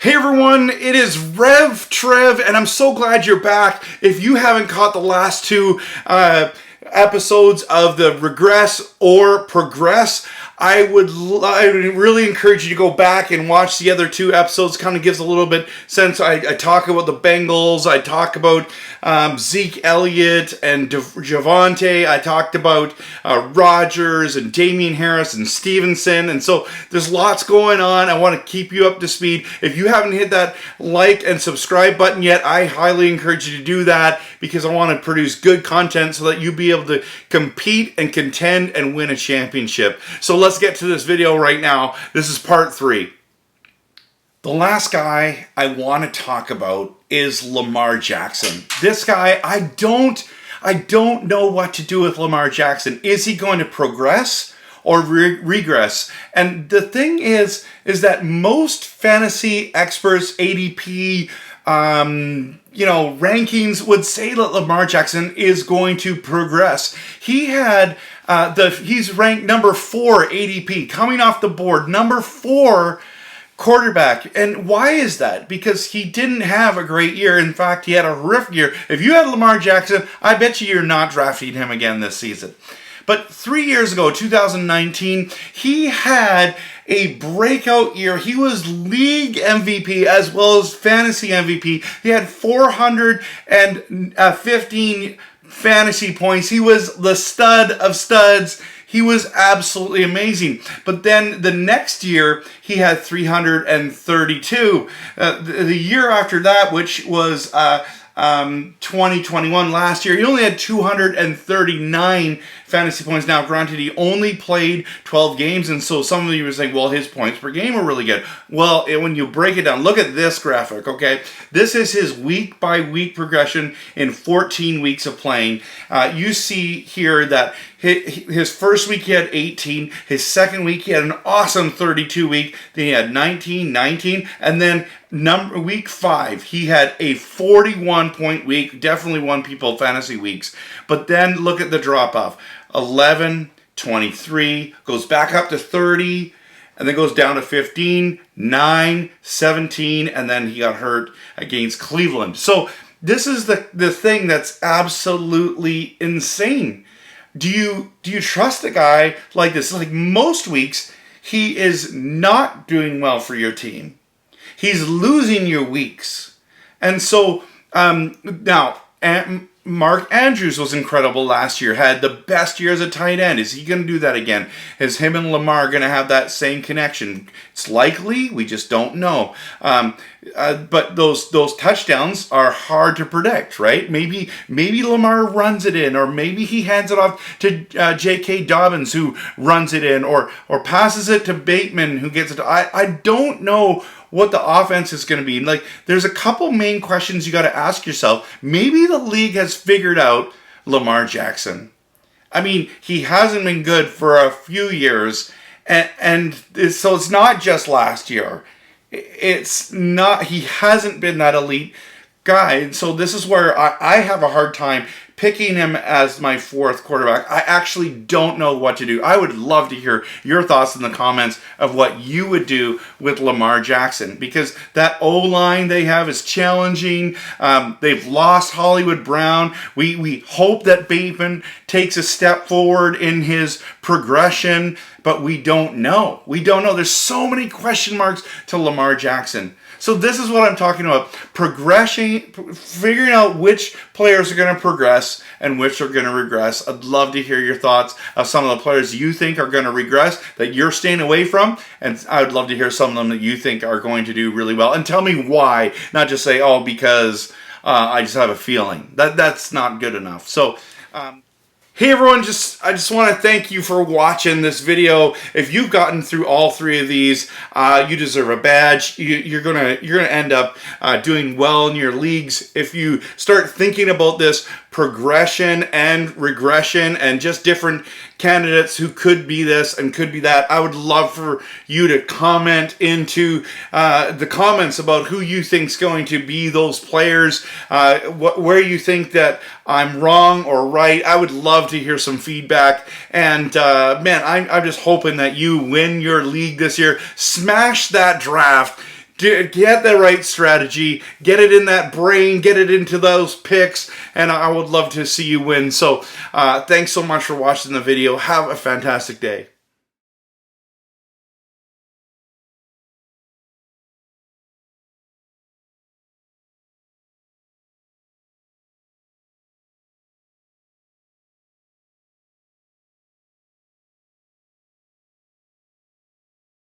Hey everyone, it is Rev Trev, and I'm so glad you're back. If you haven't caught the last two episodes of the Regress or Progress, I would really encourage you to go back and watch the other two episodes. Kind of gives a little bit sense. I talk about the Bengals. I talk about Zeke Elliott and Javonte. I talked about Rodgers and Damian Harris and Stevenson. And so there's lots going on. I want to keep you up to speed. If you haven't hit that like and subscribe button yet, I highly encourage you to do that because I want to produce good content so that you'll be able to compete and contend and win a championship. So let's get to this video right now. This is part 3. The last guy I want to talk about is Lamar Jackson. This guy, I don't know what to do with Lamar Jackson. Is he going to progress or regress? And the thing is that most fantasy experts, ADP, rankings would say that Lamar Jackson is going to progress. He had he's ranked number 4 ADP, coming off the board, number 4 quarterback. And why is that? Because he didn't have a great year. In fact, he had a horrific year. If you had Lamar Jackson, I bet you're not drafting him again this season. But 3 years ago, 2019, he had a breakout year. He was league MVP as well as fantasy MVP. He had 415 fantasy points. He was the stud of studs. He was absolutely amazing. But then the next year, he had 332. The year after that, which was 2021, last year, he only had 239 fantasy points. Now, granted, he only played 12 games, and so some of you were saying, well, his points per game are really good. Well, when you break it down, look at this graphic, okay? This is his week-by-week progression in 14 weeks of playing. You see here that his first week he had 18, his second week he had an awesome 32 week, then he had 19, and then week 5 he had a 41 point week. Definitely won people fantasy weeks. But then look at the drop off. 11, 23, goes back up to 30, and then goes down to 15, 9, 17, and then he got hurt against Cleveland. So this is the thing that's absolutely insane. Do you trust a guy like this? Like most weeks, he is not doing well for your team. He's losing your weeks. And so now, Mark Andrews was incredible last year, had the best year as a tight end. Is he going to do that again? Is him and Lamar going to have that same connection? It's likely. We just don't know. But those touchdowns are hard to predict, right? Maybe Lamar runs it in, or maybe he hands it off to J.K. Dobbins, who runs it in, or passes it to Bateman, who gets it. I don't know what the offense is going to be. Like, there's a couple main questions you got to ask yourself. Maybe the league has figured out Lamar Jackson. I mean, he hasn't been good for a few years, and so it's not just last year. It's not, he hasn't been that elite guy. And so this is where I have a hard time picking him as my 4th quarterback. I actually don't know what to do. I would love to hear your thoughts in the comments of what you would do with Lamar Jackson, because that O-line they have is challenging. They've lost Hollywood Brown. We hope that Bateman takes a step forward in his progression, but we don't know. We don't know. There's so many question marks to Lamar Jackson. So this is what I'm talking about. Progression, figuring out which players are going to progress and which are going to regress. I'd love to hear your thoughts of some of the players you think are going to regress that you're staying away from. And I would love to hear some of them that you think are going to do really well. And tell me why, not just say, oh, because I just have a feeling. That's not good enough. So, hey everyone, I just want to thank you for watching this video. If you've gotten through all 3 of these, you deserve a badge. You're gonna end up doing well in your leagues. If you start thinking about this progression and regression and just different candidates who could be this and could be that, I would love for you to comment into the comments about who you think's going to be those players, where you think that I'm wrong or right. I would love to hear some feedback. And man, I'm just hoping that you win your league this year. Smash that draft. Get the right strategy, get it in that brain, get it into those picks, and I would love to see you win. So thanks so much for watching the video. Have a fantastic day.